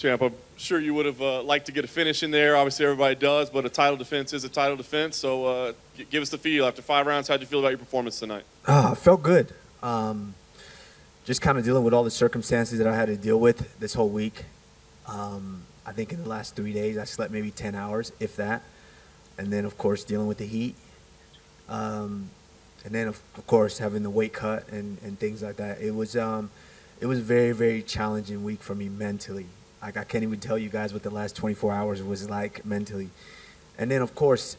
Champ, I'm sure you would have liked to get a finish in there. Obviously, everybody does, but a title defense is a title defense. So give us the feel. After 5 rounds, how'd you feel about your performance tonight? I felt good. Just kind of dealing with all the circumstances that I had to deal with this whole week. I think in the last 3 days, I slept maybe 10 hours, if that. And then, of course, dealing with the heat. And then, of course, having the weight cut and things like that. It was a very, very challenging week for me mentally. Like, I can't even tell you guys what the last 24 hours was like mentally. And then, of course,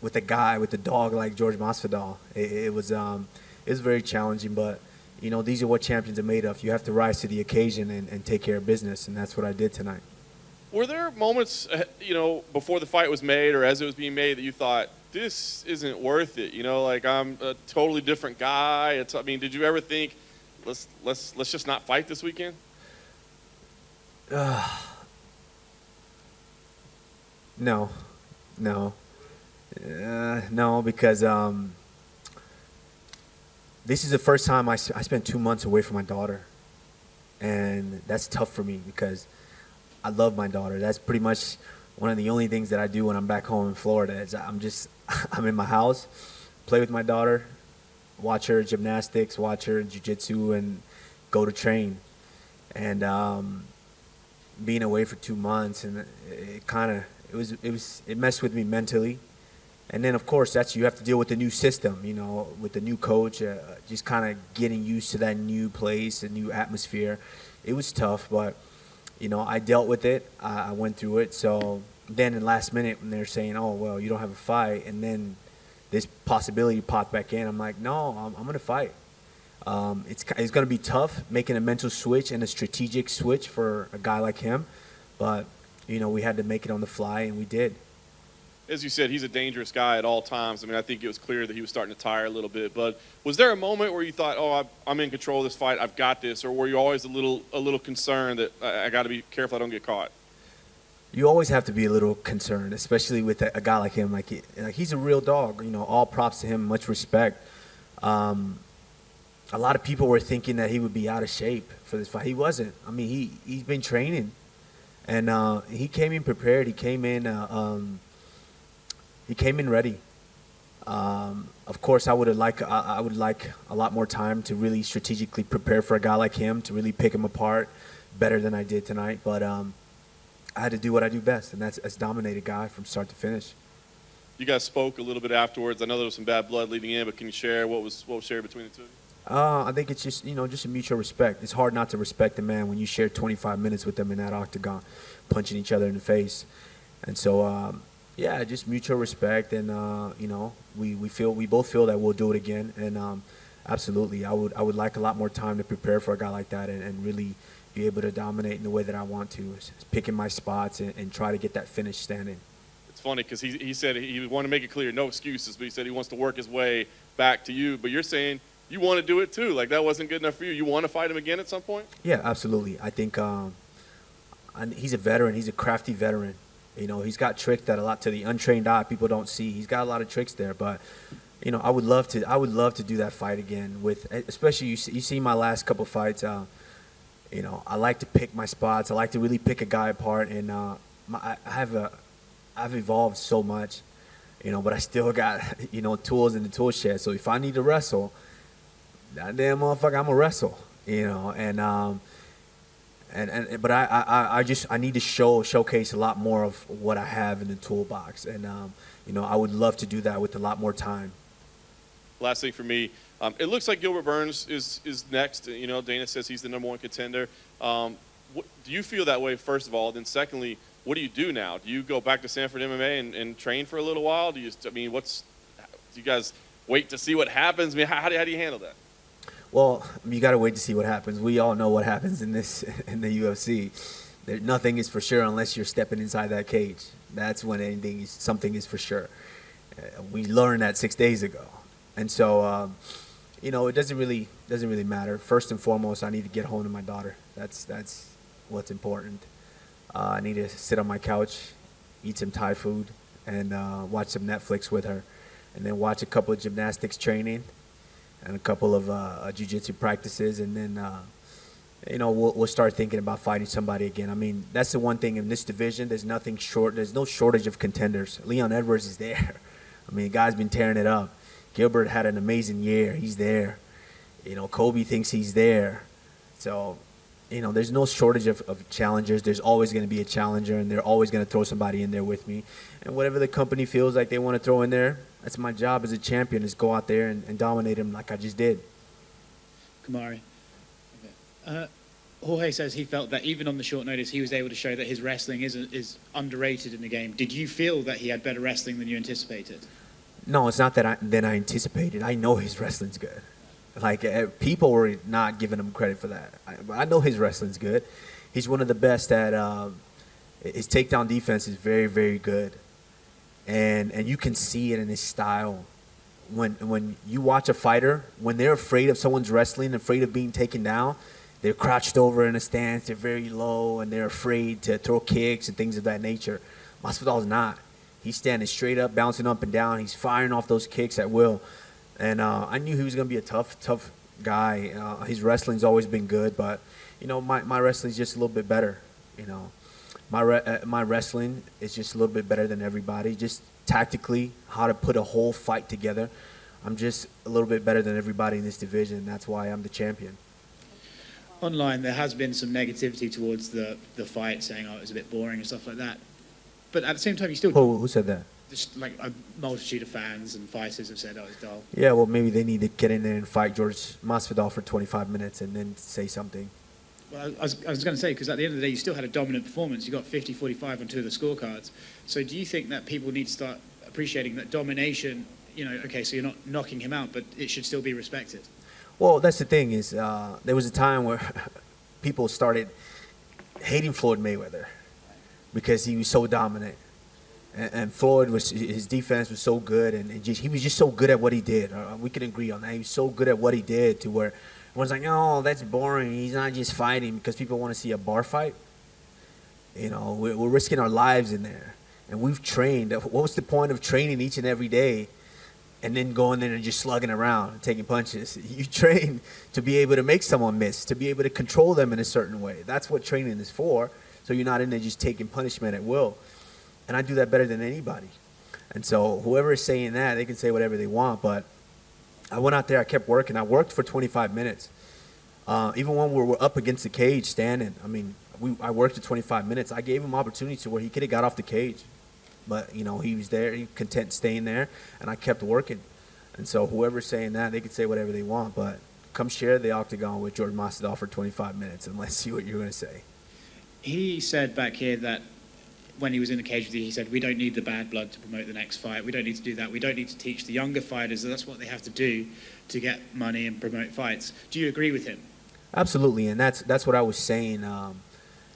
with a guy, with a dog like George Masvidal, it was very challenging. But, you know, these are what champions are made of. You have to rise to the occasion and take care of business, and that's what I did tonight. Were there moments, you know, before the fight was made or as it was being made that you thought, this isn't worth it? You know, like, I'm a totally different guy. I mean, did you ever think, let's just not fight this weekend? No, because this is the first time I spent 2 months away from my daughter, and that's tough for me because I love my daughter. That's pretty much one of the only things that I do when I'm back home in Florida. Is I'm in my house, play with my daughter, watch her gymnastics, watch her jiu-jitsu, and go to train. And being away for 2 months, and it messed with me mentally. And then, of course, you have to deal with the new system, you know, with the new coach, just kind of getting used to that new place, a new atmosphere. It was tough, but, you know, I dealt with it. I went through it. So then in the last minute when they're saying, oh, well, you don't have a fight, and then this possibility popped back in, I'm like, no, I'm going to fight. It's going to be tough making a mental switch and a strategic switch for a guy like him. But, you know, we had to make it on the fly, and we did. As you said, he's a dangerous guy at all times. I mean, I think it was clear that he was starting to tire a little bit. But was there a moment where you thought, oh, I'm in control of this fight, I've got this? Or were you always a little concerned that I got to be careful I don't get caught? You always have to be a little concerned, especially with a guy like him. Like he's a real dog. You know, all props to him, much respect. A lot of people were thinking that he would be out of shape for this fight. He wasn't. I mean, he's been training, and he came in prepared. He came in ready. Of course, I would like a lot more time to really strategically prepare for a guy like him, to really pick him apart better than I did tonight. But I had to do what I do best, and that's dominate a guy from start to finish. You guys spoke a little bit afterwards. I know there was some bad blood leading in, but can you share what was shared between the two of you? I think it's just, just a mutual respect. It's hard not to respect a man when you share 25 minutes with them in that octagon, punching each other in the face. And so, yeah, just mutual respect, and we both feel that we'll do it again. And absolutely, I would like a lot more time to prepare for a guy like that and really be able to dominate in the way that I want to, picking my spots and try to get that finish standing. It's funny because he said he wanted to make it clear, no excuses, but he said he wants to work his way back to you. But you're saying you want to do it too. Like, that wasn't good enough for you. You want to fight him again at some point? Yeah, absolutely. I think he's a veteran. He's a crafty veteran. You know, he's got tricks that a lot to the untrained eye people don't see. He's got a lot of tricks there, but I would love to do that fight again. Especially you see my last couple fights. I like to pick my spots. I like to really pick a guy apart, and I've evolved so much, but I still got tools in the tool shed. So if I need to wrestle, that damn motherfucker, I'm gonna wrestle. But I need to showcase a lot more of what I have in the toolbox, and I would love to do that with a lot more time. Last thing for me, it looks like Gilbert Burns is next. Dana says he's the #1 contender. Do you feel that way, first of all? Then secondly, what do you do now? Do you go back to Sanford MMA and train for a little while? Do you guys wait to see what happens? I mean, how do you handle that? Well, you got to wait to see what happens. We all know what happens in the UFC. Nothing is for sure unless you're stepping inside that cage. That's when something is for sure. We learned that 6 days ago, and so it doesn't really matter. First and foremost, I need to get home to my daughter. That's what's important. I need to sit on my couch, eat some Thai food, and watch some Netflix with her, and then watch a couple of gymnastics training and a couple of jiu-jitsu practices, and then we'll start thinking about fighting somebody again. I mean, that's the one thing in this division. There's no shortage of contenders. Leon Edwards is there. I mean, the guy's been tearing it up. Gilbert had an amazing year. He's there. Kobe thinks he's there. So, there's no shortage of challengers. There's always going to be a challenger, and they're always going to throw somebody in there with me. And whatever the company feels like they want to throw in there, that's my job as a champion, is go out there and dominate them like I just did. Kamaru. Jorge says he felt that even on the short notice, he was able to show that his wrestling is underrated in the game. Did you feel that he had better wrestling than you anticipated? No, it's not that I anticipated. I know his wrestling's good. Like, people were not giving him credit for that. I know his wrestling's good. He's one of the best at his takedown defense is very, very good. And you can see it in his style. When you watch a fighter, when they're afraid of someone's wrestling, afraid of being taken down, they're crouched over in a stance, they're very low, and they're afraid to throw kicks and things of that nature. Masvidal's not. He's standing straight up, bouncing up and down. He's firing off those kicks at will. And I knew he was going to be a tough guy. His wrestling's always been good, but, my wrestling's just a little bit better. My wrestling is just a little bit better than everybody. Just tactically, how to put a whole fight together. I'm just a little bit better than everybody in this division. That's why I'm the champion. Online, there has been some negativity towards the fight, saying, it was a bit boring and stuff like that. But at the same time, you still... Who said that? Just like a multitude of fans and fighters have said, it's dull. Yeah, well, maybe they need to get in there and fight George Masvidal for 25 minutes and then say something. Well, I was going to say, because at the end of the day, you still had a dominant performance. You got 50-45 on 2 of the scorecards. So do you think that people need to start appreciating that domination, okay, so you're not knocking him out, but it should still be respected? Well, that's the thing is there was a time where people started hating Floyd Mayweather because he was so dominant. And Floyd, his defense was so good, and he was just so good at what he did. We can agree on that. He was so good at what he did to where everyone's like, oh, that's boring. He's not just fighting because people want to see a bar fight. We're risking our lives in there. And we've trained. What was the point of training each and every day and then going there and just slugging around and taking punches? You train to be able to make someone miss, to be able to control them in a certain way. That's what training is for. So you're not in there just taking punishment at will. And I do that better than anybody. And so whoever is saying that, they can say whatever they want. But I went out there, I kept working. I worked for 25 minutes. Even when we were up against the cage standing, I worked for 25 minutes. I gave him opportunities to where he could have got off the cage. But, he was there, he was content staying there, and I kept working. And so whoever's saying that, they can say whatever they want. But come share the octagon with George Masvidal for 25 minutes, and let's see what you're going to say. He said back here that when he was in the cage with you, he said, we don't need the bad blood to promote the next fight. We don't need to do that. We don't need to teach the younger fighters that that's what they have to do to get money and promote fights. Do you agree with him? Absolutely, and that's what I was saying.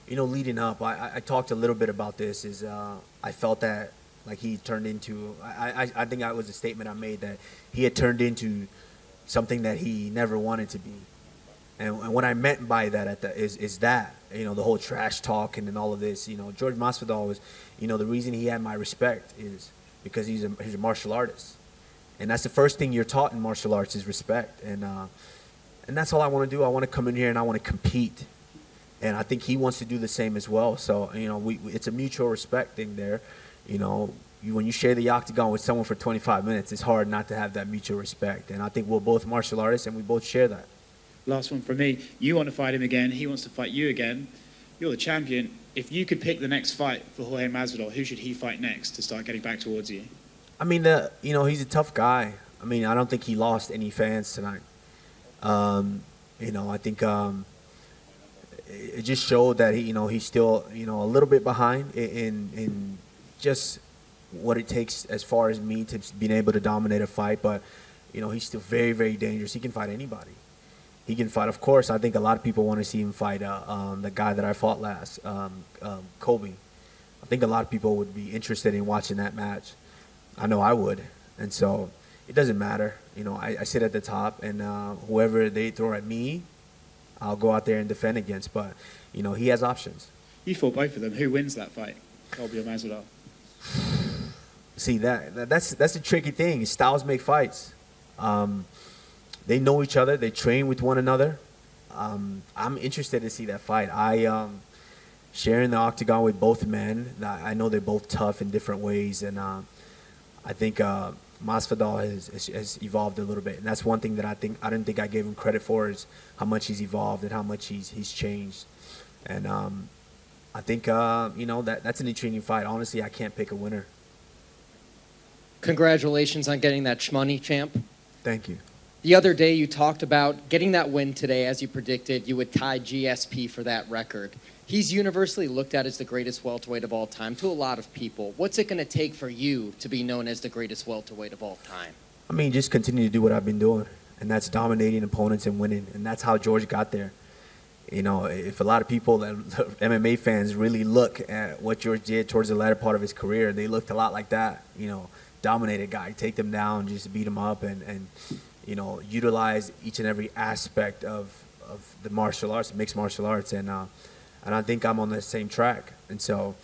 Leading up, I talked a little bit about this. I felt that like he turned into. I think that was a statement I made, that he had turned into something that he never wanted to be. And what I meant by that is that, the whole trash talk and all of this, George Masvidal was, the reason he had my respect is because he's a martial artist. And that's the first thing you're taught in martial arts is respect. And that's all I want to do. I want to come in here and I want to compete. And I think he wants to do the same as well. So, it's a mutual respect thing there. When you share the octagon with someone for 25 minutes, it's hard not to have that mutual respect. And I think we're both martial artists and we both share that. Last one from me. You want to fight him again. He wants to fight you again. You're the champion. If you could pick the next fight for Jorge Masvidal, who should he fight next to start getting back towards you? He's a tough guy. I don't think he lost any fans tonight. I think it just showed that he's still a little bit behind in just what it takes as far as me to being able to dominate a fight. But he's still very, very dangerous. He can fight anybody. He can fight. Of course, I think a lot of people want to see him fight the guy that I fought last, Kobe. I think a lot of people would be interested in watching that match. I know I would. And so it doesn't matter. I sit at the top, and whoever they throw at me, I'll go out there and defend against. But, he has options. You fought both of them. Who wins that fight, Kobe or Masvidal? See, that's a tricky thing. Styles make fights. They know each other. They train with one another. I'm interested to see that fight. Sharing the octagon with both men, I know they're both tough in different ways, and I think Masvidal has evolved a little bit, and that's one thing that I didn't think I gave him credit for, is how much he's evolved and how much he's changed. And I think that's an intriguing fight. Honestly, I can't pick a winner. Congratulations on getting that shmoney, champ. Thank you. The other day you talked about getting that win today. As you predicted, you would tie GSP for that record. He's universally looked at as the greatest welterweight of all time to a lot of people. What's it going to take for you to be known as the greatest welterweight of all time? I mean, just continue to do what I've been doing, and that's dominating opponents and winning, and that's how George got there. You know, if a lot of people, MMA fans, really look at what George did towards the latter part of his career, they looked a lot like that. You know, dominate a guy, take them down, just beat him up, and you know, utilize each and every aspect of the martial arts, mixed martial arts, and I think I'm on the same track. And so,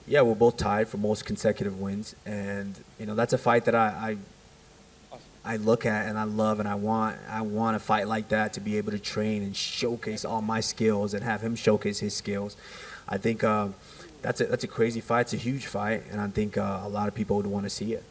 yeah, we're both tied for most consecutive wins, and you know, that's a fight that I look at and I love, and I want a fight like that to be able to train and showcase all my skills and have him showcase his skills. I think that's a crazy fight. It's a huge fight, and I think a lot of people would want to see it.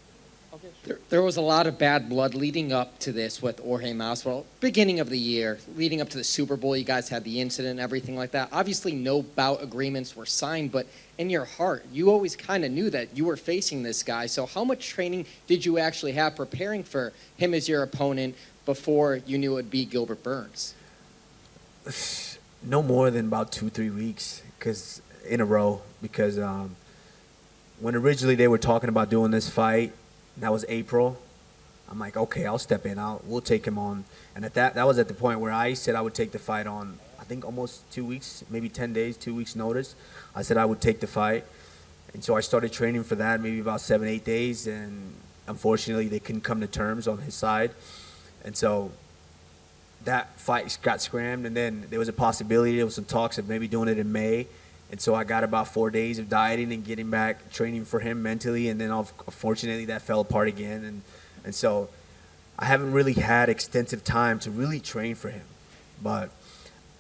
There was a lot of bad blood leading up to this with Jorge Masvidal. Beginning of the year, leading up to the Super Bowl, you guys had the incident and everything like that. Obviously, no bout agreements were signed, but in your heart, you always kind of knew that you were facing this guy. So how much training did you actually have preparing for him as your opponent before you knew it would be Gilbert Burns? No more than about 2-3 weeks in a row, because when originally they were talking about doing this fight, that was April. I'm like, okay, I'll step in. We'll take him on. And that was at the point where I said I would take the fight on, I think almost 2 weeks, maybe 10 days, 2 weeks notice. I said I would take the fight. And so I started training for that maybe about 7-8 days. And unfortunately, they couldn't come to terms on his side. And so that fight got scrammed. And then there was a possibility, there was some talks of maybe doing it in May. And so I got about 4 days of dieting and getting back, training for him mentally. And then unfortunately that fell apart again. And so I haven't really had extensive time to really train for him. But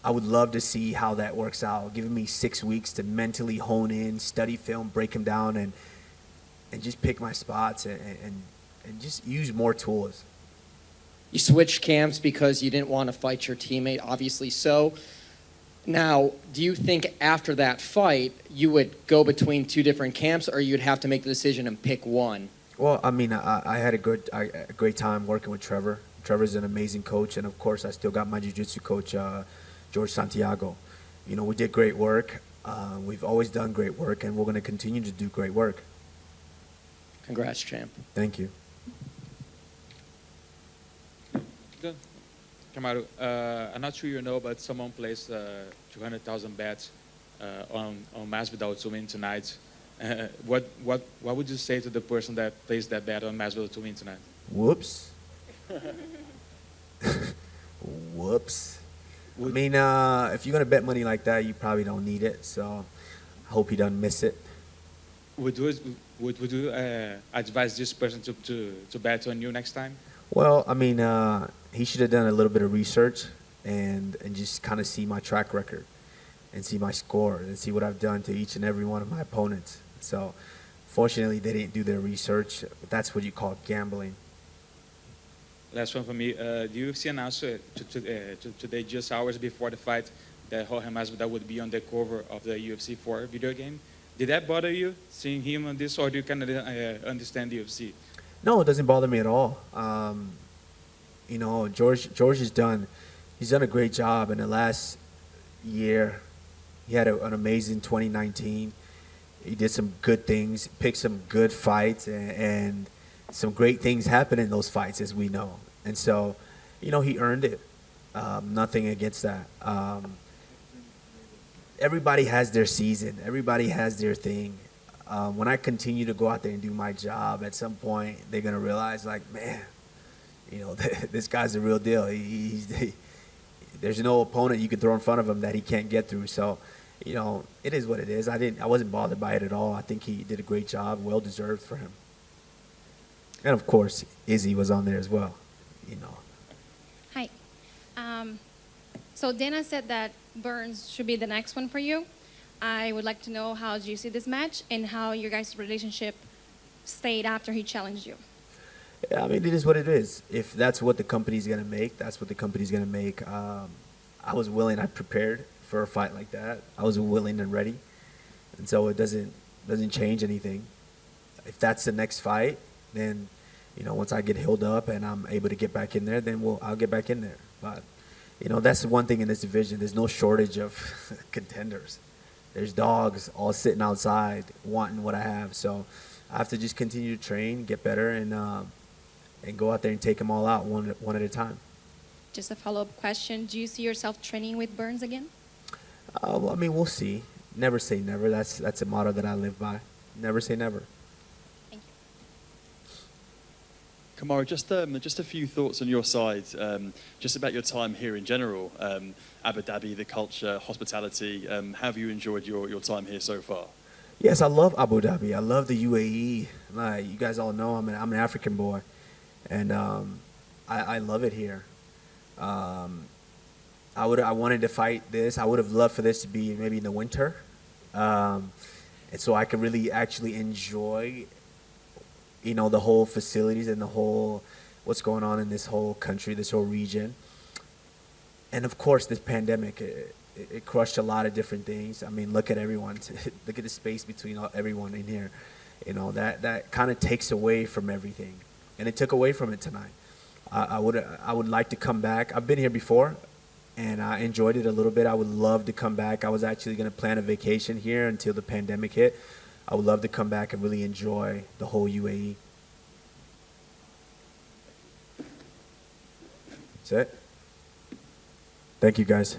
I would love to see how that works out, giving me 6 weeks to mentally hone in, study film, break him down, and just pick my spots and just use more tools. You switched camps because you didn't want to fight your teammate, obviously so. Now, do you think after that fight you would go between two different camps, or you'd have to make the decision and pick one? Well, I mean, I had a great time working with Trevor. Trevor's an amazing coach, and of course, I still got my jiu-jitsu coach, George Santiago. You know, we did great work. We've always done great work, and we're going to continue to do great work. Congrats, champ. Thank you. Good. Kamaru, I'm not sure you know, but someone placed 200,000 bets on Masvidal to win tonight. What would you say to the person that placed that bet on Masvidal to win tonight? Whoops. Whoops. I mean, if you're going to bet money like that, you probably don't need it. So I hope he doesn't miss it. Would you advise this person to bet on you next time? Well, I mean, he should have done a little bit of research and just kind of see my track record and see my score and see what I've done to each and every one of my opponents. So fortunately, they didn't do their research. But that's what you call gambling. Last one for me. The UFC announced today, just hours before the fight, that Jorge Masvidal would be on the cover of the UFC 4 video game. Did that bother you, seeing him on this, or do you kind of understand the UFC? No, it doesn't bother me at all. You know, George has done a great job in the last year. He had an amazing 2019. He did some good things, picked some good fights, and some great things happened in those fights, as we know. And so, you know, he earned it. Nothing against that. Everybody has their season. Everybody has their thing. When I continue to go out there and do my job, at some point they're gonna realize, like, man, you know, this guy's the real deal. There's no opponent you can throw in front of him that he can't get through. So, you know, it is what it is. I wasn't bothered by it at all. I think he did a great job, well deserved for him. And of course, Izzy was on there as well. You know. Hi. So Dana said that Burns should be the next one for you. I would like to know how do you see this match and how your guys' relationship stayed after he challenged you. Yeah, I mean, it is what it is. If that's what the company's going to make, that's what the company's going to make. I was willing. I prepared for a fight like that. I was willing and ready. And so it doesn't change anything. If that's the next fight, then, you know, once I get healed up and I'm able to get back in there, then I'll get back in there. But, you know, that's the one thing in this division. There's no shortage of contenders. There's dogs all sitting outside wanting what I have. So I have to just continue to train, get better, and go out there and take them all out one at a time. Just a follow-up question. Do you see yourself training with Burns again? Well, I mean, we'll see. Never say never. That's a motto that I live by. Never say never. Thank you. Kamaru, just a few thoughts on your side, just about your time here in general. Abu Dhabi, the culture, hospitality. How have you enjoyed your time here so far? Yes, I love Abu Dhabi. I love the UAE. Like, you guys all know, I'm an African boy, and I love it here. I wanted to fight this. I would have loved for this to be maybe in the winter, and so I could really actually enjoy, you know, the whole facilities and the whole what's going on in this whole country, this whole region. And of course, this pandemic, it crushed a lot of different things. I mean, look at everyone. Look at the space between everyone in here. You know, that kind of takes away from everything, and it took away from it tonight. I would like to come back. I've been here before, and I enjoyed it a little bit. I would love to come back. I was actually going to plan a vacation here until the pandemic hit. I would love to come back and really enjoy the whole UAE. That's it. Thank you, guys.